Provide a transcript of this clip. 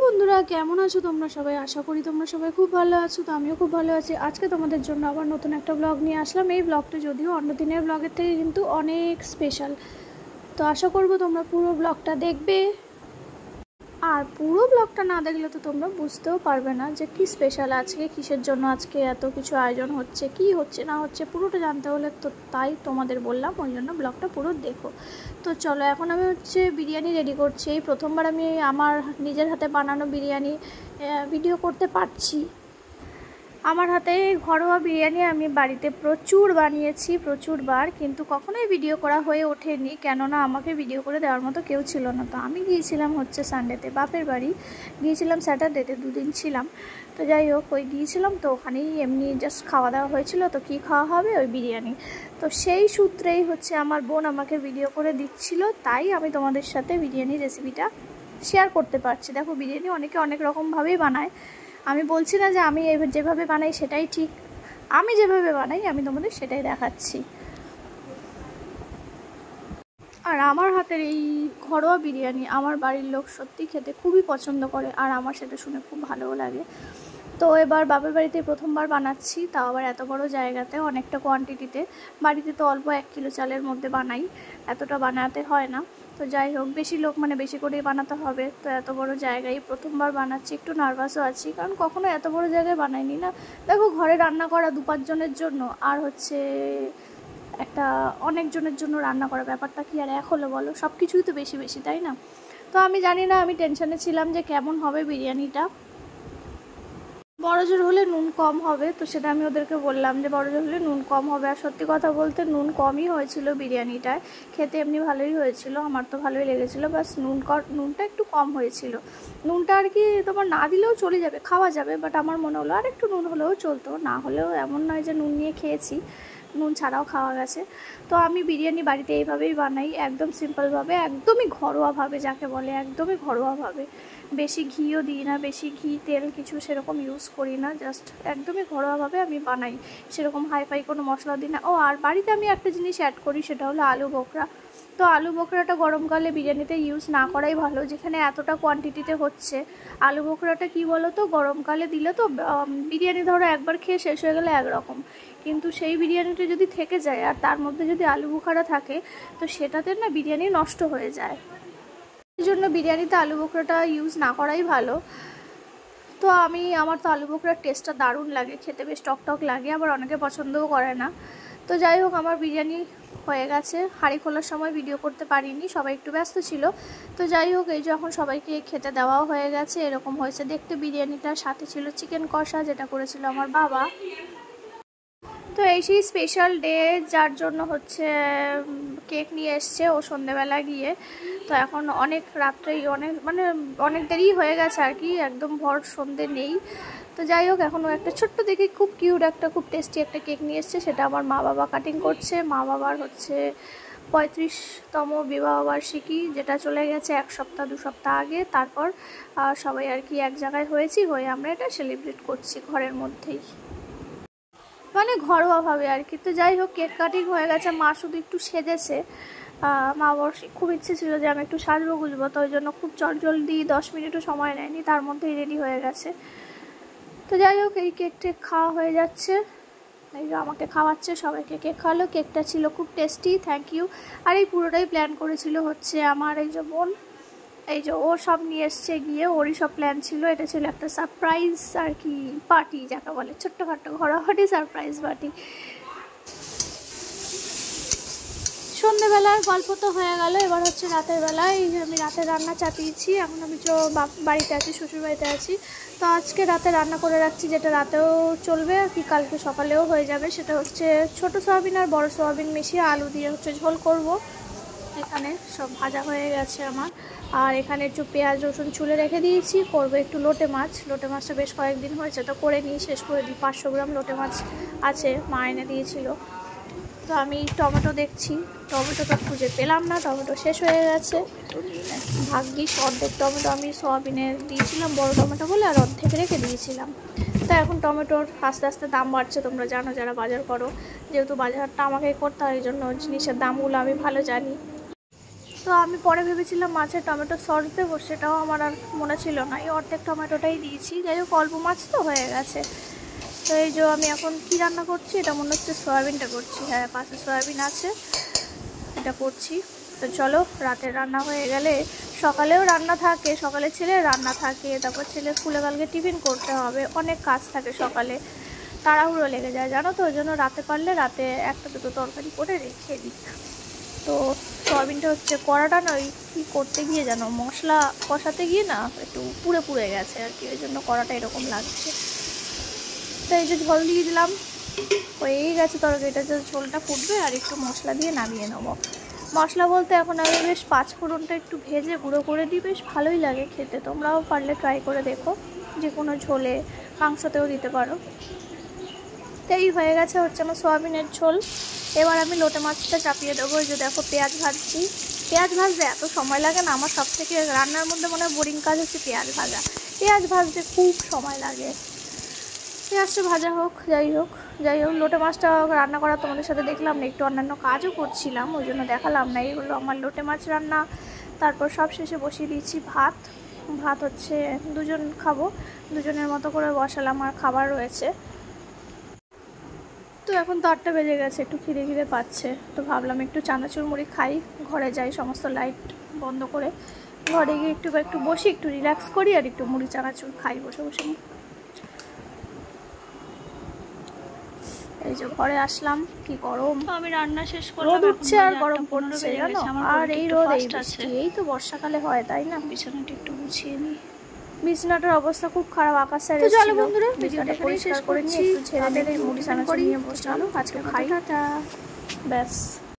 বন্ধুরা কেমন আছো তোমরা সবাই? আশা করি তোমরা সবাই খুব ভালো আছো। তো আমিও খুব ভালো আছি। আজকে তোমাদের জন্য আবার নতুন একটা ব্লগ নিয়ে আসলাম। এই ব্লগটা যদিও অন্য দিনের ব্লগের থেকে কিন্তু অনেক স্পেশাল। তো আশা করব তোমরা পুরো ব্লগটা দেখবে। আর পুরো ব্লগটা না দেখলে তো তোমরা বুঝতেও পারবে না যে কি স্পেশাল আজকে, কিসের জন্য আজকে এত কিছু আয়োজন হচ্ছে, কি হচ্ছে না হচ্ছে পুরোটা জানতে হলে তো তাই তোমাদের বললাম, ওই জন্য ব্লগটা পুরো দেখো। তো চলো, এখন আমি বিরিয়ানি রেডি করছি। এই প্রথমবার আমি আমার নিজের হাতে বানানো বিরিয়ানি ভিডিও করতে পারছি। আমার হাতে ঘরোয়া বিরিয়ানি আমি বাড়িতে প্রচুর বানিয়েছি, প্রচুরবার, কিন্তু কখনোই ভিডিও করা হয়ে ওঠেনি, কেননা আমাকে ভিডিও করে দেওয়ার মতো কেউ ছিল না। তো আমি গিয়েছিলাম সানডেতে বাপের বাড়ি, গিয়েছিলাম স্যাটারডেতে, দুদিন ছিলাম। তো যাই হোক, ওই গিয়েছিলাম, তো ওখানেই এমনি জাস্ট খাওয়া দাওয়া হয়েছিল। তো কী খাওয়া হবে? ওই বিরিয়ানি। তো সেই সূত্রেই আমার বোন আমাকে ভিডিও করে দিচ্ছিল, তাই আমি তোমাদের সাথে বিরিয়ানির রেসিপিটা শেয়ার করতে পারছি। দেখো, বিরিয়ানি অনেকে অনেক রকমভাবেই বানায়। আমি বলছি না যে আমি যেভাবে বানাই সেটাই ঠিক, আমি যেভাবে বানাই আমি তোমাদের সেটাই দেখাচ্ছি। আর আমার হাতের এই ঘরোয়া বিরিয়ানি আমার বাড়ির লোক সত্যি খেতে খুবই পছন্দ করে, আর আমার সেটা শুনে খুব ভালোও লাগে। তো এবার বাবার বাড়িতে প্রথমবার বানাচ্ছি, তাও আবার এত বড় জায়গাতে, অনেকটা কোয়ান্টিটিতে। বাড়িতে তো অল্প 1 কিলো চালের মধ্যে বানাই, এতটা বানাতে হয় না। তো যাই হোক, বেশি লোক মানে বেশি করেই বানাতে হবে। তো এত বড় জায়গায় প্রথমবার বানাচ্ছি, একটু নার্ভাসও আছি, কারণ কখনো এত বড় জায়গায় বানাইনি না। দেখো, ঘরে রান্না করা 2-5 জনের জন্য, আর একটা অনেকজনের জন্য রান্না করা, ব্যাপারটা কি আর এক হলো বলো? সব কিছুই তো বেশি বেশি, তাই না? তো আমি জানি না, আমি টেনশনে ছিলাম যে কেমন হবে বিরিয়ানিটা। বড়জোর হলে নুন কম হবে, তো সেটা আমি ওদেরকে বললাম যে বড়জোর হলে নুন কম হবে। আর সত্যি কথা বলতে নুন কমই হয়েছিল বিরিয়ানিটায়, খেতে এমনি ভালোই হয়েছিল, আমার তো ভালোই লেগেছিলো, বাস নুনটা একটু কম হয়েছিল। নুনটা আর কি তোমার না দিলেও চলে যাবে, খাওয়া যাবে, বাট আমার মনে হলো আর একটু নুন হলেও চলতো, না হলেও এমন নয় যে নুন নিয়ে খেয়েছি, নুন ছাড়াও খাওয়া গেছে। তো আমি বিরিয়ানি বাড়িতে এইভাবেই বানাই, একদম সিম্পলভাবে, একদমই ঘরোয়াভাবে, যাকে বলে একদমই ঘরোয়াভাবে। বেশি ঘিও দিই না, বেশি ঘি তেল কিছু সেরকম ইউজ করি না, জাস্ট একদমই ঘরোয়াভাবে আমি বানাই, সেরকম হাইফাই কোনো মশলা দিই না। ও আর বাড়িতে আমি একটা জিনিস অ্যাড করি, সেটা হলো আলু বোখরা। তো আলু বোখরাটা গরমকালে বিরিয়ানিতে ইউজ না করাই ভালো, যেখানে এতটা কোয়ান্টিটিতে হচ্ছে। আলু বোখরাটা কী বলো তো, গরমকালে দিলে তো বিরিয়ানি ধরো একবার খেয়ে শেষ হয়ে গেলে একরকম, কিন্তু সেই বিরিয়ানিটা যদি থেকে যায় আর তার মধ্যে যদি আলু বোখরা থাকে, তো সেটাতে না বিরিয়ানি নষ্ট হয়ে যায়। এই জন্য বিরিয়ানিতে আলু বোখরাটা ইউজ না করাই ভালো। তো আমার তো আলু বোখরার টেস্টটা দারুণ লাগে, খেতে বেশ টক লাগে, আবার অনেকে পছন্দও করে না। তো যাই হোক, আমার বিরিয়ানি হয়ে গেছে। হাঁড়ি খোলার সময় ভিডিও করতে পারিনি, সবাই একটু ব্যস্ত ছিল। তো যাই হোক, এই যে এখন সবাইকে খেতে দেওয়াও হয়ে গেছে। এরকম হয়েছে দেখতে বিরিয়ানিটার সাথে ছিল চিকেন কষা, যেটা করেছিল আমার বাবা। তো এই সেই স্পেশাল ডে, যার জন্য কেক নিয়ে এসছে ও সন্ধেবেলা গিয়ে। তো এখন অনেক রাত্রেই, অনেক দেরি হয়ে গেছে আর কি, একদম ভর সন্ধে নেই। তো যাই হোক, এখন ও একটা ছোট্ট দেখে খুব কিউট একটা, খুব টেস্টি একটা কেক নিয়ে এসছে, সেটা আমার মা বাবা কাটিং করছে। মা বাবার 35তম বিবাহবার্ষিকী, যেটা চলে গেছে 1 সপ্তাহ 2 সপ্তাহ আগে। তারপর সবাই আর কি এক জায়গায় হয়ে আমরা এটা সেলিব্রেট করছি ঘরের মধ্যেই, মানে ঘরোয়াভাবে আর কি। তো যাই হোক, কেক কাটিং হয়ে গেছে, মা শুধু একটু সেজেছে। মা খুব ইচ্ছে ছিল যে আমি একটু সাজবো গুজবো, তো ওই জন্য খুব চটজলদি 10 মিনিটও সময় নেয়নি, তার মধ্যেই রেডি হয়ে গেছে। তো যাই হোক, এই কেক খাওয়া হয়ে যাচ্ছে, এই যে আমাকে খাওয়াচ্ছে, সবাইকে কেক খাওয়ালো। কেকটা ছিল খুব টেস্টি, থ্যাংক ইউ। আর এই পুরোটাই প্ল্যান করেছিল আমার এই যে বোন, এই যে ও সব নিয়ে এসছে গিয়ে, ওরই সব প্ল্যান ছিল। এটা ছিল একটা সারপ্রাইজ আর কি, পার্টি যাকে বলে, ছোট্টখাট্টো ঘরোয়াটি সারপ্রাইজ পার্টি। সন্ধ্যেবেলার গল্প তো হয়ে গেল, এবার রাতের বেলায়। আমি রাতে রান্না চাপিয়েছি, এখন আমি বাড়িতে আছি, শ্বশুর বাড়িতে আছি। তো আজকে রাতে রান্না করে রাখছি, যেটা রাতেও চলবে আর কি, কালকে সকালেও হয়ে যাবে। সেটা ছোটো সয়াবিন আর বড় সয়াবিন মিশিয়ে আলু দিয়ে ঝোল করব। এখানে সব ভাজা হয়ে গেছে আমার, আর এখানে একটু পেঁয়াজ রসুন ছুলে রেখে দিয়েছি। করবো একটু লোটে মাছটা বেশ কয়েকদিন হয়েছে, তো করে নিয়ে শেষ করে দিই। 500 গ্রাম লোটে মাছ আছে, মা এনে দিয়েছিল। তো আমি টমেটো দেখছি, টমেটোটা খুঁজে পেলাম না, টমেটো শেষ হয়ে গেছে। ভাগ্যিস অর্ধেক টমেটো আমি সয়াবিনে দিয়েছিলাম বড় টমেটো বলে, আর অর্ধেক রেখে দিয়েছিলাম। তো এখন টমেটোর আস্তে আস্তে দাম বাড়ছে, তোমরা জানো যারা বাজার করো, যেহেতু বাজারটা আমাকেই করতে হয়, এই জন্য জিনিসের দামগুলো আমি ভালো জানি। তো আমি পরে ভেবেছিলাম মাছের টমেটো সস দেবো, সেটাও আমার আর মনে ছিল না, এই অর্ধেক টমেটোটাই দিয়েছি। যাই হোক অল্প মাছ তো হয়ে গেছে। তো এই যে আমি এখন কি রান্না করছি, এটা মনে হচ্ছে সয়াবিনটা করছি। হ্যাঁ, পাশে সয়াবিন আছে, এটা করছি। তো চলো, রাতের রান্না হয়ে গেলে সকালেও রান্না থাকে, সকালে ছেলের রান্না থাকে, তারপর ছেলে স্কুলে কালকে টিফিন করতে হবে, অনেক কাজ থাকে সকালে, তাড়াহুড়ো লেগে যায় জানো তো। ওই জন্য রাতে পারলে রাতে একটা দুটো তরকারি করে রেখে দিই। তো সয়াবিনটা হচ্ছে কড়াটা না, ওই কী করতে গিয়ে যেন মশলা কষাতে গিয়ে না একটু পুড়ে পুড়ে গেছে আর কি, ওই জন্য কড়াটা এরকম লাগছে। তো এই যে ঝোল দিয়ে দিলাম, হয়েই গেছে তরকারিটা, যে ঝোলটা ফুটবে আর একটু মশলা দিয়ে নামিয়ে নেবো। মশলা বলতে এখন আমি বেশ পাঁচফোড়নটা একটু ভেজে গুঁড়ো করে দিই, বেশ ভালোই লাগে খেতে। তোমরাও পারলে ট্রাই করে দেখো, যে কোনো ঝোলে মাংসতেও দিতে পারো। তো এই হয়ে গেছে হচ্ছে আমার সয়াবিনের ঝোল। এবার আমি লোটে মাছটা চাপিয়ে দেবো। এই যে দেখো পেঁয়াজ ভাজছি, পেঁয়াজ ভাজতে এত সময় লাগে না, আমার সব থেকে রান্নার মধ্যে মনে হয় বোরিং কাজ হচ্ছে পেঁয়াজ ভাজা। পেঁয়াজ ভাজতে খুব সময় লাগে। পেঁয়াজটা ভাজা হোক, যাই হোক লোটে মাছটা রান্না করা তোমাদের সাথে দেখলাম না, একটু অন্যান্য কাজও করছিলাম, ওই জন্য দেখালাম না। এইগুলো আমার লোটে মাছ রান্না। তারপর সব শেষে বসিয়ে দিচ্ছি ভাত। ভাত হচ্ছে দুজন খাবো, দুজনের মতো করে বসালাম, আর খাবার রয়েছে। তো এখন তো 8টা বেজে গেছে, একটু খিদে পাচ্ছে। তো ভাবলাম একটু চানাচুর মুড়ি খাই, ঘরে যাই, সমস্ত লাইট বন্ধ করে ঘরে গিয়ে একটু বসি, একটু রিল্যাক্স করি, আর একটু মুড়ি চানাচুর খাই বসে বসে। এই যে ঘরে আসলাম, কি গরম। আমি রান্না শেষ করলাম, রোদ উঠছে আর গরম পড়ছে জানো, আর এই রোদ এই বৃষ্টি, এই তো বর্ষাকালে হয় তাই না। বিছানাটা একটু গুছিয়ে নিই, বিছানাটার অবস্থা খুব খারাপ, আকাশে তো চলো বন্ধুরা ভিডিওটা পরিষ্কার করে নিয়ে একটু ছেড়ে মুড়ি চানাচুর নিয়ে বসলাম, আজকে খাই, ব্যাস।